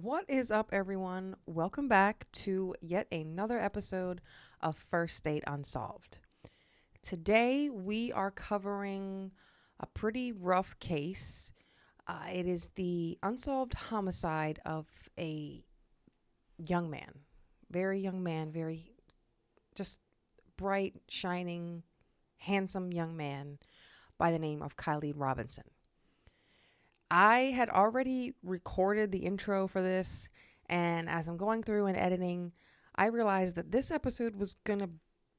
What is up, everyone? Welcome back to yet another episode of First Date Unsolved. Today, we are covering a pretty rough case. It is the unsolved homicide of a young man, very young man, very just bright, shining, handsome young man by the name of Kylee Robinson. I had already recorded the intro for this, and as I'm going through and editing, I realized that this episode was going to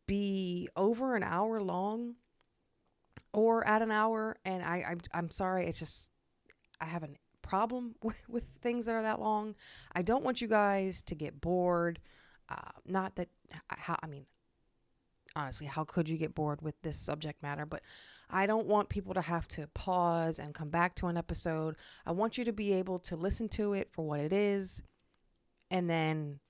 be over an hour long or at an hour, and I'm sorry, it's just I have a problem with things that are that long. I don't want you guys to get bored. Not that, I mean, honestly, how could you get bored with this subject matter? But I don't want people to have to pause and come back to an episode. I want you to be able to listen to it for what it is and then,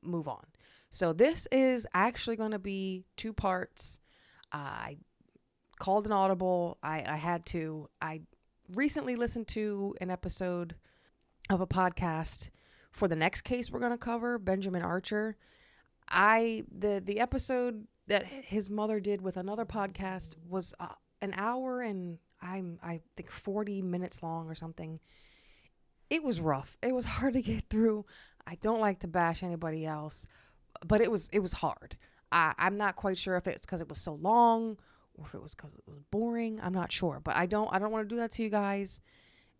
move on. So this is actually going to be two parts. I called an audible. I had to. I recently listened to an episode of a podcast for the next case we're going to cover, Benjamin Archer. The episode that his mother did with another podcast was an hour and I think 40 minutes long or something. It was rough. It was hard to get through. I don't like to bash anybody else, but it was hard. I'm not quite sure if it's because it was so long or if it was because it was boring. I'm not sure, but I don't want to do that to you guys,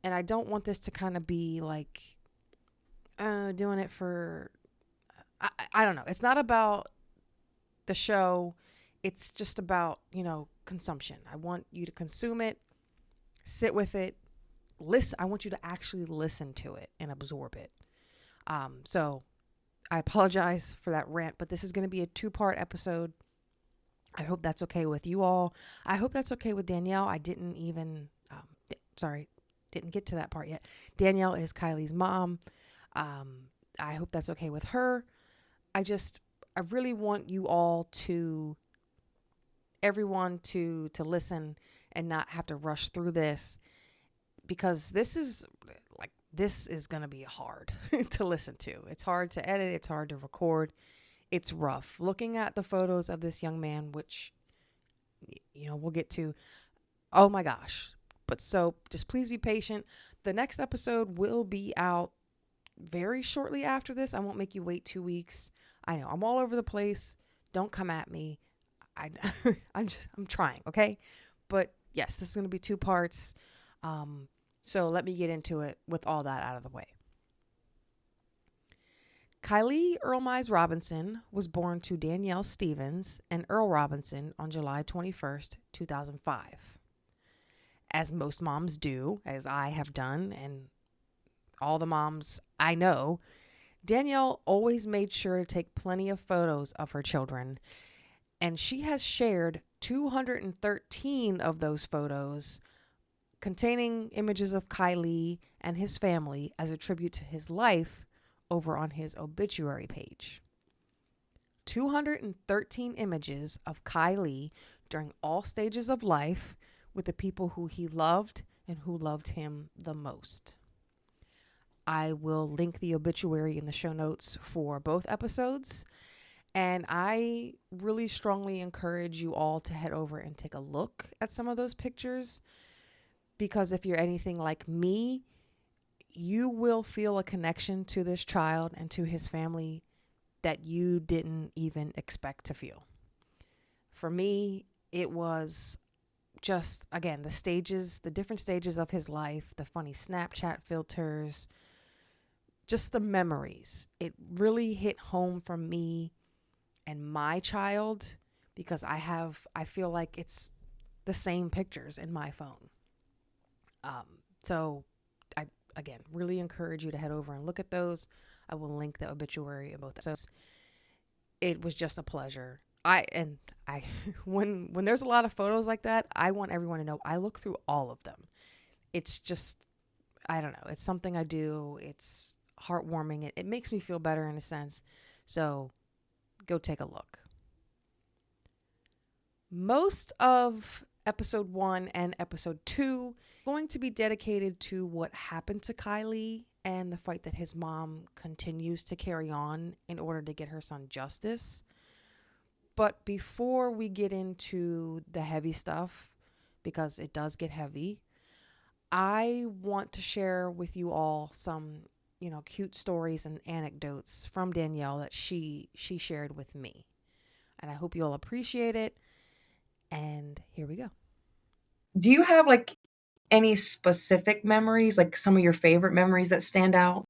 and I don't want this to kind of be like doing it for. I don't know. It's not about the show. It's just about, consumption. I want you to consume it, sit with it, listen. I want you to actually listen to it and absorb it. So I apologize for that rant, but this is going to be a 2-part episode. I hope that's okay with you all. I hope that's okay with Danielle. I didn't even, didn't get to that part yet. Danielle is Kylie's mom. I hope that's okay with her. I really want you all everyone to listen and not have to rush through this, because this is going to be hard to listen to. It's hard to edit. It's hard to record. It's rough. Looking at the photos of this young man, which, we'll get to. Oh my gosh. But so just please be patient. The next episode will be out very shortly after this. I won't make you wait 2 weeks. I know I'm all over the place. Don't come at me. I'm trying. Okay. But yes, this is going to be 2 parts. So let me get into it with all that out of the way. Kylee Earlmise Robinson was born to Danielle Stevens and Earl Robinson on July 21st, 2005. As most moms do, as I have done, and all the moms I know, Danielle always made sure to take plenty of photos of her children, and she has shared 213 of those photos containing images of Kylee and his family as a tribute to his life over on his obituary page. 213 images of Kylee during all stages of life with the people who he loved and who loved him the most. I will link the obituary in the show notes for both episodes. And I really strongly encourage you all to head over and take a look at some of those pictures, because if you're anything like me, you will feel a connection to this child and to his family that you didn't even expect to feel. For me, it was just, again, the different stages of his life, the funny Snapchat filters, just the memories. It really hit home for me and my child, because I feel like it's the same pictures in my phone. So I, again, really encourage you to head over and look at those. I will link the obituary in both. So it was just a pleasure. When there's a lot of photos like that, I want everyone to know I look through all of them. It's just, I don't know. It's something I do. It's heartwarming. It makes me feel better in a sense. So go take a look. Most of episode 1 and episode 2 going to be dedicated to what happened to Kylee and the fight that his mom continues to carry on in order to get her son justice. But before we get into the heavy stuff, because it does get heavy, I want to share with you all some, cute stories and anecdotes from Danielle that she shared with me. And I hope you all appreciate it. And here we go. Do you have like any specific memories, like some of your favorite memories that stand out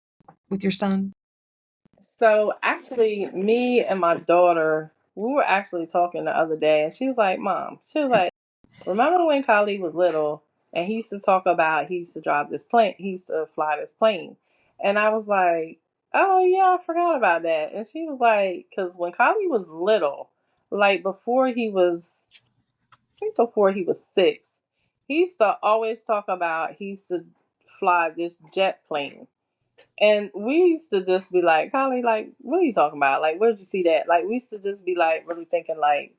with your son? So actually, me and my daughter, we were actually talking the other day, and she was like, "Mom," she was like, "Remember when Kylie was little, and he used to talk about he used to drive this plane, he used to fly this plane," and I was like, "Oh yeah, I forgot about that." And she was like, "Because when Kylie was little, like before he was, I think before he was 6, he used to always talk about he used to fly this jet plane." And we used to just be like, Kylie, like, what are you talking about? Like, where did you see that? Like, we used to just be like, really thinking, like,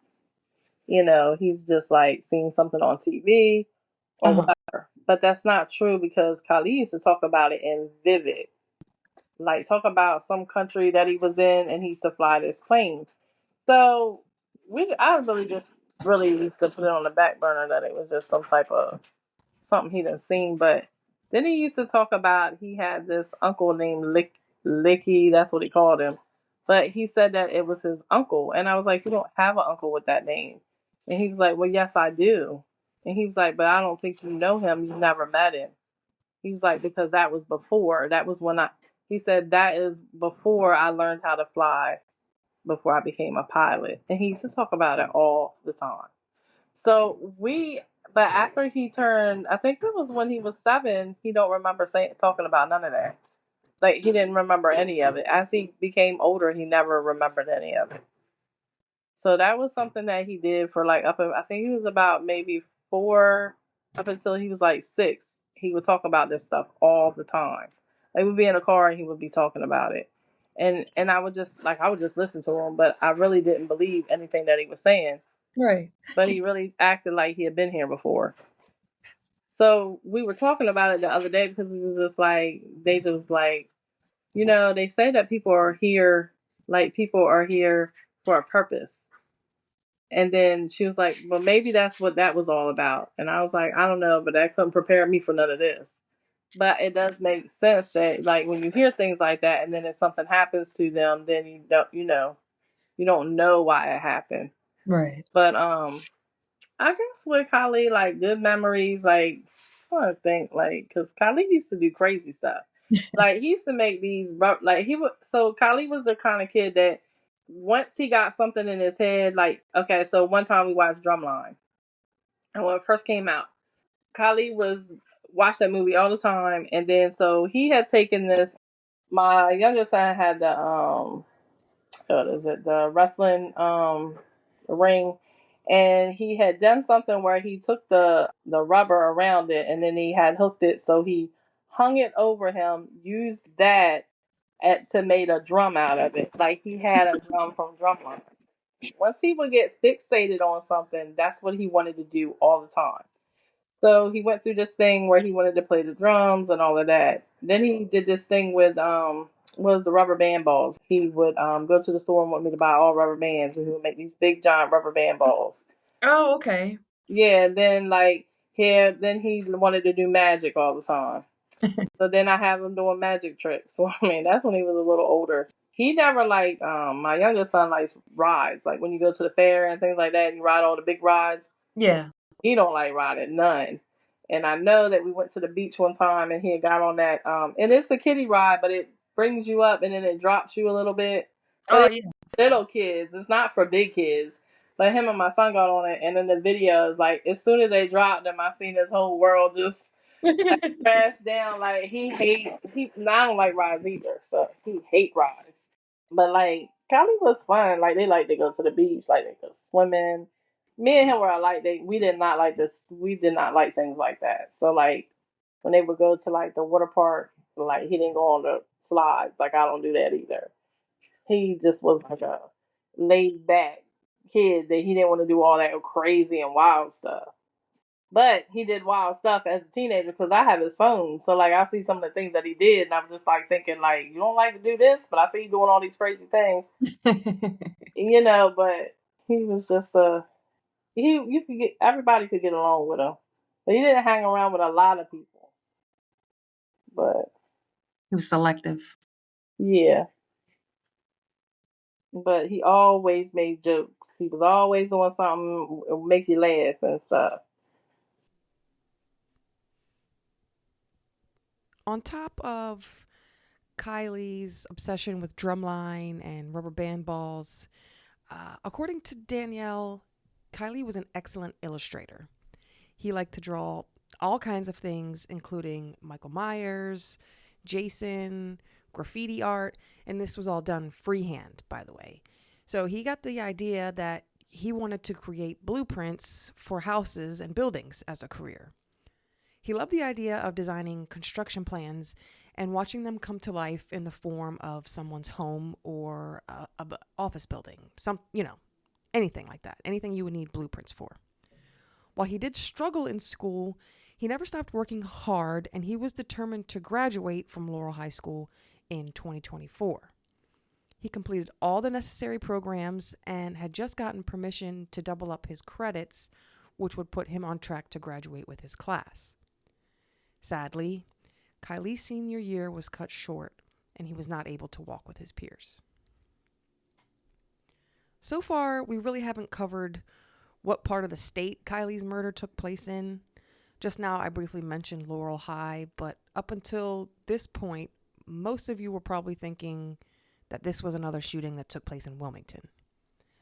he's just like seeing something on TV or Uh-huh. whatever. But that's not true because Kylie used to talk about it in vivid. Like, talk about some country that he was in and he used to fly this plane. So, I really just really used to put it on the back burner that it was just some type of something he done seen. But then he used to talk about he had this uncle named Licky. That's what he called him. But he said that it was his uncle, and I was like, "You don't have an uncle with that name." And he was like, "Well, yes, I do." And he was like, "But I don't think you know him. You've never met him." He was like, "Because that was before. That was when I." He said that is before I learned how to fly. Before I became a pilot, and he used to talk about it all the time. But after he turned, I think it was when he was 7, he don't remember talking about none of that. Like he didn't remember any of it. As he became older, he never remembered any of it. So that was something that he did for like I think he was about maybe 4, up until he was like 6. He would talk about this stuff all the time. Like we'd be in a car and he would be talking about it. And I would just listen to him, but I really didn't believe anything that he was saying. Right. But he really acted like he had been here before. So we were talking about it the other day because we was just like, they just like, they say that people are here for a purpose. And then she was like, well, maybe that's what that was all about. And I was like, I don't know, but that couldn't prepare me for none of this. But it does make sense that like when you hear things like that and then if something happens to them, then you don't know why it happened. Right. But I guess with Kylie, like good memories, like I want to think, like, because Kylie used to do crazy stuff. Like he used to make these, like he would. So Kylie was the kind of kid that once he got something in his head, like okay, so one time we watched Drumline, and when it first came out, Kylie was watched that movie all the time, and then so he had taken this. My youngest son had what is it, the wrestling ring, and he had done something where he took the rubber around it and then he had hooked it, so he hung it over him, used that to made a drum out of it, like he had a drum from Drumline. Once he would get fixated on something, that's what he wanted to do all the time. So he went through this thing where he wanted to play the drums and all of that. Then he did this thing with was the rubber band balls. He would go to the store and want me to buy all rubber bands, and he would make these big giant rubber band balls. Oh, okay. Yeah, and then then he wanted to do magic all the time. So then I have him doing magic tricks. Well, I mean, that's when he was a little older. He never liked my youngest son likes rides, like when you go to the fair and things like that, and you ride all the big rides. Yeah. He don't like riding none. And I know that we went to the beach one time and he had got on that and it's a kiddie ride, but it brings you up and then it drops you a little bit. But Oh, it's yeah. little kids. It's not for big kids. But him and my son got on it, and then the video is like as soon as they dropped them, I seen this whole world just like crash down. Like I don't like rides either, so he hate rides. But like Cali was fun. Like they like to go to the beach, like they go swimming. Me and him were like we did not like this. We did not like things like that. So like when they would go to like the water park, like he didn't go on the slides. Like I don't do that either. He just was like a laid back kid that he didn't want to do all that crazy and wild stuff. But he did wild stuff as a teenager because I have his phone. So like I see some of the things that he did, and I'm just like thinking like, you don't like to do this, but I see you doing all these crazy things, But he was just you could get everybody could get along with him, but he didn't hang around with a lot of people. But He was selective. yeah, but he always made jokes. He was always doing something to make you laugh and stuff. On top of Kylie's obsession with drumline and rubber band balls, according to Danielle, Kylee was an excellent illustrator. He liked to draw all kinds of things, including Michael Myers, Jason, graffiti art, and this was all done freehand, by the way. So he got the idea that he wanted to create blueprints for houses and buildings as a career. He loved the idea of designing construction plans and watching them come to life in the form of someone's home or a office building. Anything like that. Anything you would need blueprints for. While he did struggle in school, he never stopped working hard, and he was determined to graduate from Laurel High School in 2024. He completed all the necessary programs and had just gotten permission to double up his credits, which would put him on track to graduate with his class. Sadly, Kylie's senior year was cut short, and he was not able to walk with his peers. So far, we really haven't covered what part of the state Kylie's murder took place in. Just now, I briefly mentioned Laurel High, but up until this point, most of you were probably thinking that this was another shooting that took place in Wilmington.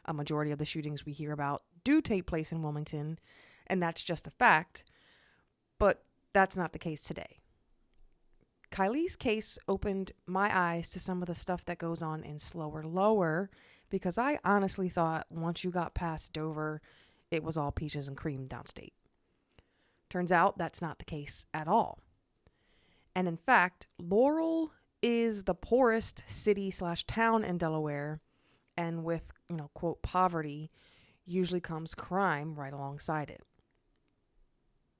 A majority of the shootings we hear about do take place in Wilmington, and that's just a fact, but that's not the case today. Kylie's case opened my eyes to some of the stuff that goes on in Slower Lower, because I honestly thought once you got past Dover, it was all peaches and cream downstate. Turns out that's not the case at all. And in fact, Laurel is the poorest city/town in Delaware, and with, quote, poverty, usually comes crime right alongside it.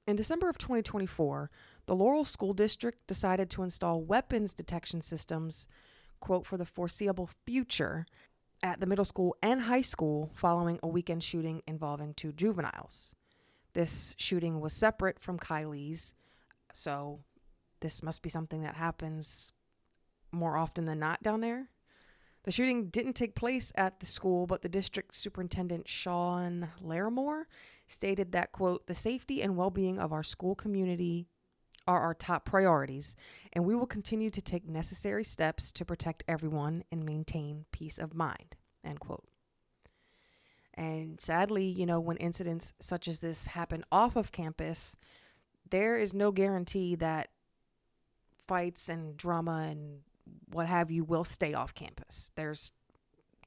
In December of 2024, the Laurel School District decided to install weapons detection systems, quote, for the foreseeable future at the middle school and high school following a weekend shooting involving 2 juveniles. This shooting was separate from Kylie's, so this must be something that happens more often than not down there. The shooting didn't take place at the school, but the district superintendent, Sean Larimore, stated that, quote, the safety and well-being of our school community are our top priorities, and we will continue to take necessary steps to protect everyone and maintain peace of mind, end quote. And sadly, when incidents such as this happen off of campus, there is no guarantee that fights and drama and what have you will stay off campus. There's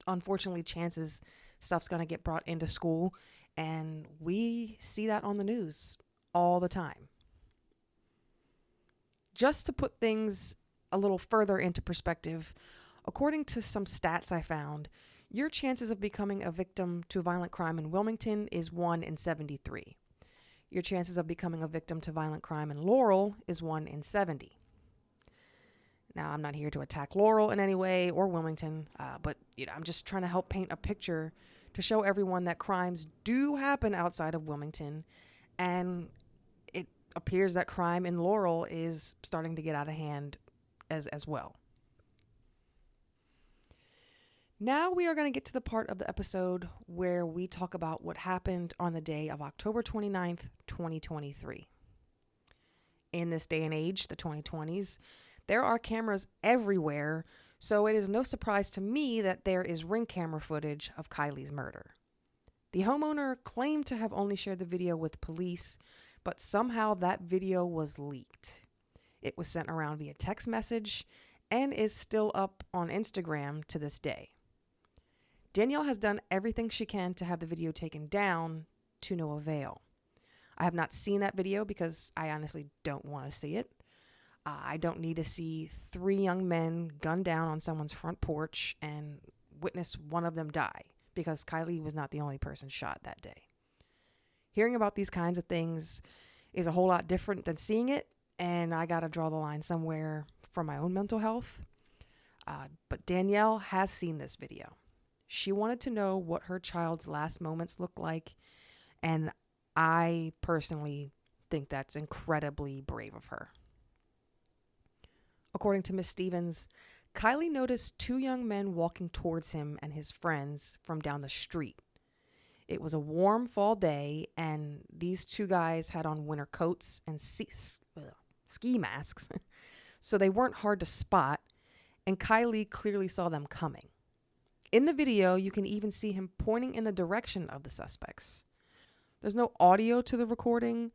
unfortunately chances stuff's going to get brought into school, and we see that on the news all the time. Just to put things a little further into perspective, according to some stats I found, your chances of becoming a victim to violent crime in Wilmington is 1 in 73. Your chances of becoming a victim to violent crime in Laurel is 1 in 70. Now, I'm not here to attack Laurel in any way or Wilmington, but I'm just trying to help paint a picture to show everyone that crimes do happen outside of Wilmington, and it appears that crime in Laurel is starting to get out of hand as well. Now we are going to get to the part of the episode where we talk about what happened on the day of October 29th, 2023. In this day and age, the 2020s, there are cameras everywhere, so it is no surprise to me that there is Ring camera footage of Kylie's murder. The homeowner claimed to have only shared the video with police, but somehow that video was leaked. It was sent around via text message and is still up on Instagram to this day. Danielle has done everything she can to have the video taken down, to no avail. I have not seen that video because I honestly don't want to see it. I don't need to see 3 young men gunned down on someone's front porch and witness one of them die, because Kylee was not the only person shot that day. Hearing about these kinds of things is a whole lot different than seeing it, and I got to draw the line somewhere for my own mental health. But Danielle has seen this video. She wanted to know what her child's last moments look like, and I personally think that's incredibly brave of her. According to Miss Stevens, Kylee noticed two young men walking towards him and his friends from down the street. It was a warm fall day, and these two guys had on winter coats and ski masks, so they weren't hard to spot, and Kylee clearly saw them coming. In the video, you can even see him pointing in the direction of the suspects. There's no audio to the recording,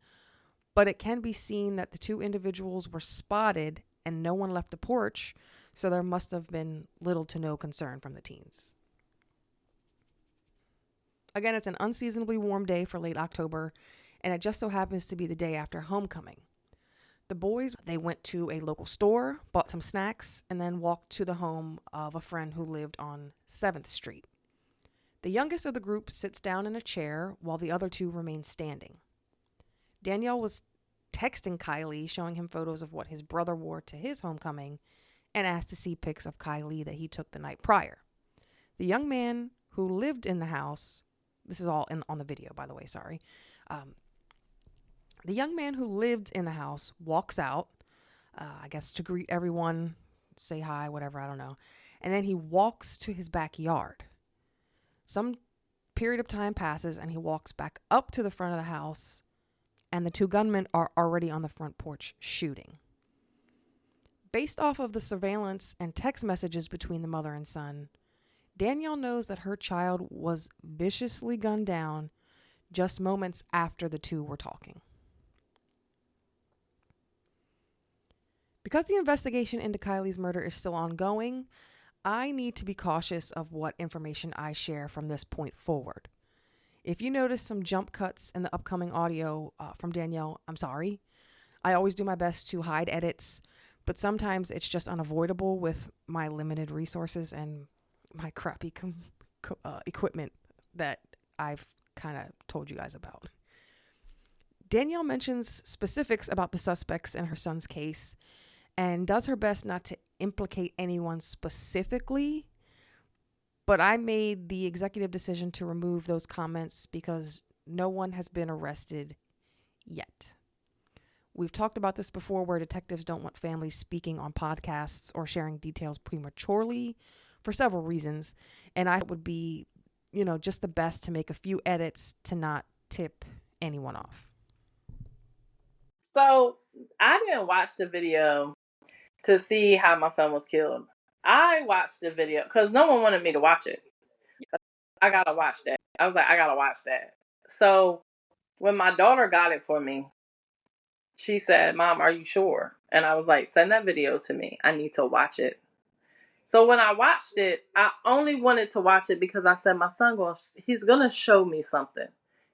but it can be seen that the two individuals were spotted and no one left the porch, so there must have been little to no concern from the teens. Again, it's an unseasonably warm day for late October, and it just so happens to be the day after homecoming. The boys, they went to a local store, bought some snacks, and then walked to the home of a friend who lived on 7th Street. The youngest of the group sits down in a chair while the other two remain standing. Danielle was texting Kylee, showing him photos of what his brother wore to his homecoming, and asked to see pics of Kylee that he took the night prior. The young man who lived in the house, this is all on the video, by the way, sorry. The young man who lived in the house walks out, I guess to greet everyone, say hi, whatever, I don't know. And then he walks to his backyard. Some period of time passes and he walks back up to the front of the house, and the two gunmen are already on the front porch shooting. Based off of the surveillance and text messages between the mother and son, Danielle knows that her child was viciously gunned down just moments after the two were talking. Because the investigation into Kylee's murder is still ongoing, I need to be cautious of what information I share from this point forward. If you notice some jump cuts in the upcoming audio from Danielle, I'm sorry. I always do my best to hide edits, but sometimes it's just unavoidable with my limited resources and my crappy equipment that I've kind of told you guys about. Danielle mentions specifics about the suspects in her son's case and does her best not to implicate anyone specifically, but I made the executive decision to remove those comments because no one has been arrested yet. We've talked about this before, where detectives don't want families speaking on podcasts or sharing details prematurely for several reasons, and I would be, just the best to make a few edits to not tip anyone off. So I didn't watch the video to see how my son was killed. I watched the video because no one wanted me to watch it. I gotta watch that. I was like, I gotta watch that. So when my daughter got it for me, she said, "Mom, are you sure?" And I was like, "Send that video to me. I need to watch it." So when I watched it, I only wanted to watch it because I said, my son, he's going to show me something.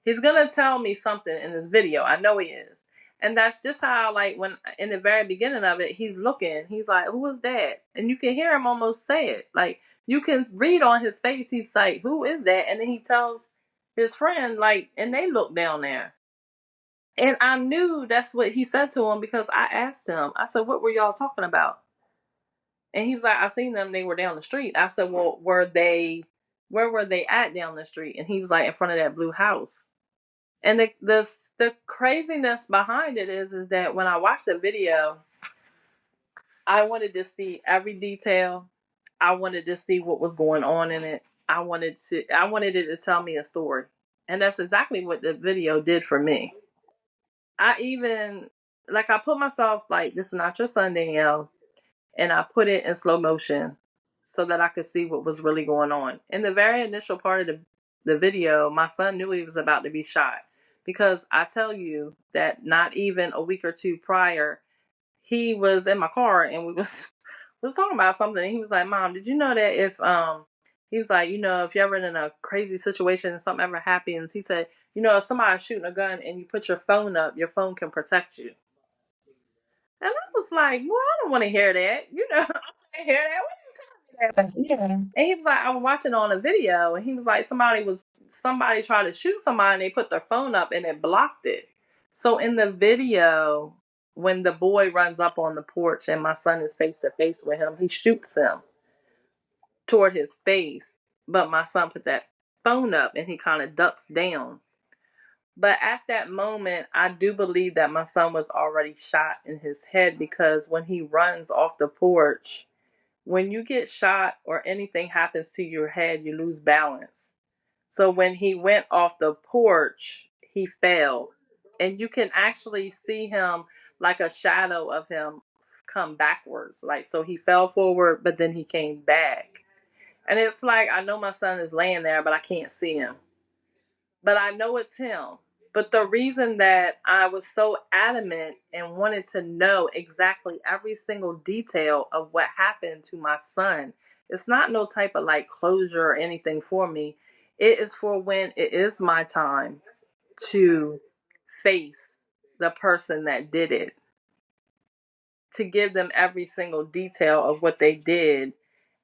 He's going to tell me something in this video. I know he is. And that's just how, when in the very beginning of it, he's looking. He's like, "Who is that?" And you can hear him almost say it. You can read on his face. He's like, "Who is that?" And then he tells his friend, and they look down there. And I knew that's what he said to him because I asked him. I said, "What were y'all talking about?" And he was like, "I seen them. They were down the street." I said, "Well, where were they at down the street?" And he was like, "In front of that blue house." And the craziness behind it is that when I watched the video, I wanted to see every detail. I wanted to see what was going on in it. I wanted it to tell me a story. And that's exactly what the video did for me. I even, I put myself, "This is not your son, Danielle." And I put it in slow motion so that I could see what was really going on. In the very initial part of the video, my son knew he was about to be shot because I tell you that not even a week or two prior, he was in my car and we was talking about something. And he was like, "Mom, did you know that if he was like, if you're ever in a crazy situation and something ever happens," he said, "if somebody's shooting a gun and you put your phone up, your phone can protect you." And I was like, "Well, I don't want to hear that. I don't want to hear that. What are you telling me that?" Yeah. And he was like, "I was watching on a video," and he was like, somebody tried to shoot somebody and they put their phone up and it blocked it. So in the video, when the boy runs up on the porch and my son is face to face with him, he shoots him toward his face. But my son put that phone up and he kind of ducks down. But at that moment, I do believe that my son was already shot in his head, because when he runs off the porch, when you get shot or anything happens to your head, you lose balance. So when he went off the porch, he fell. And you can actually see him, like a shadow of him, come backwards. Like, so he fell forward, but then he came back. And it's like, I know my son is laying there, but I can't see him. But I know it's him. But the reason that I was so adamant and wanted to know exactly every single detail of what happened to my son, it's not no type of like closure or anything for me. It is for when it is my time to face the person that did it, to give them every single detail of what they did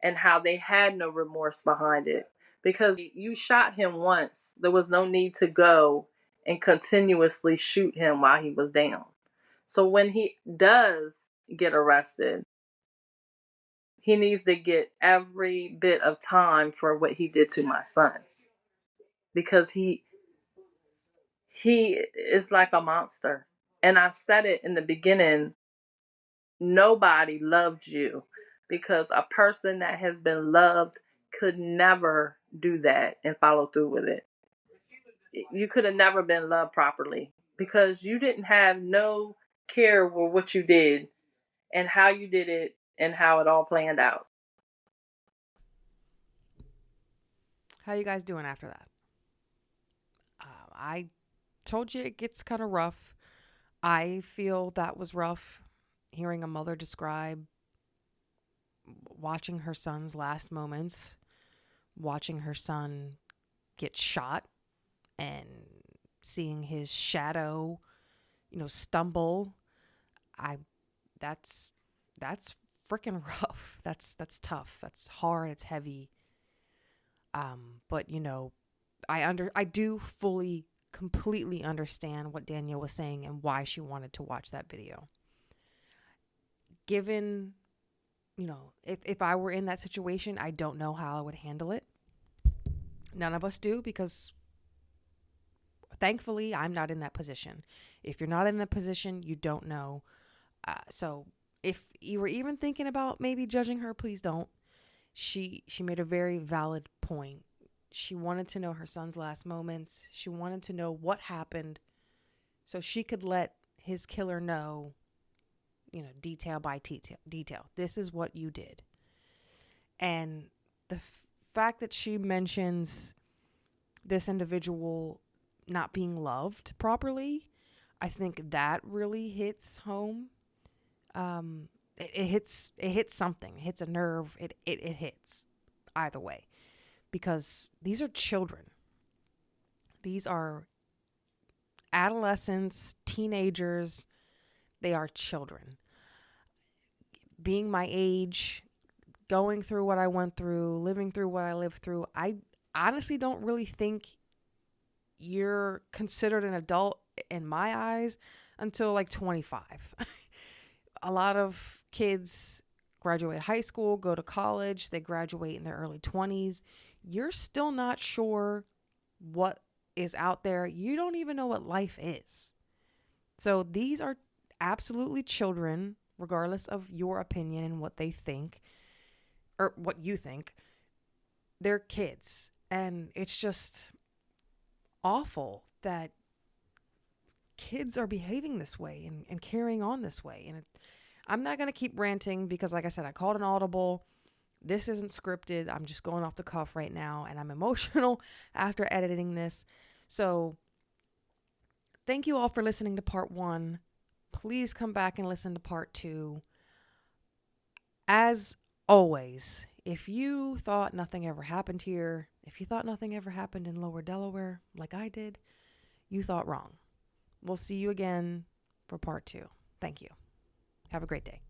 and how they had no remorse behind it. Because you shot him once, there was no need to go and continuously shoot him while he was down. So when he does get arrested, he needs to get every bit of time for what he did to my son. Because he is like a monster. And I said it in the beginning, nobody loved you, because a person that has been loved could never do that and follow through with it. You could have never been loved properly, because you didn't have no care for what you did and how you did it and how it all planned out. How you guys doing after that? I told you it gets kind of rough. I feel that was rough, hearing a mother describe watching her son's last moments, watching her son get shot, and seeing his shadow, stumble. That's freaking rough. That's tough. That's hard. It's heavy. But I do fully, completely understand what Danielle was saying and why she wanted to watch that video. Given, if I were in that situation, I don't know how I would handle it. None of us do, because thankfully I'm not in that position. If you're not in that position, you don't know. So if you were even thinking about maybe judging her, please don't. She made a very valid point. She wanted to know her son's last moments. She wanted to know what happened so she could let his killer know, detail by detail. This is what you did. And the fact that she mentions this individual not being loved properly, I think that really hits home. It hits something. It hits a nerve. It hits either way, because these are children. These are adolescents, teenagers. They are children. Being my age, going through what I went through, living through what I lived through, I honestly don't really think you're considered an adult in my eyes until like 25. A lot of kids graduate high school, go to college, they graduate in their early 20s. You're still not sure what is out there. You don't even know what life is. So these are absolutely children, regardless of your opinion and what they think or what you think. They're kids. And it's just awful that kids are behaving this way and carrying on this way. And I'm not going to keep ranting because, like I said, I called an audible. This isn't scripted. I'm just going off the cuff right now, and I'm emotional after editing this. So thank you all for listening to part 1. Please come back and listen to part 2. As always, if you thought nothing ever happened here, if you thought nothing ever happened in Lower Delaware like I did, you thought wrong. We'll see you again for part 2. Thank you. Have a great day.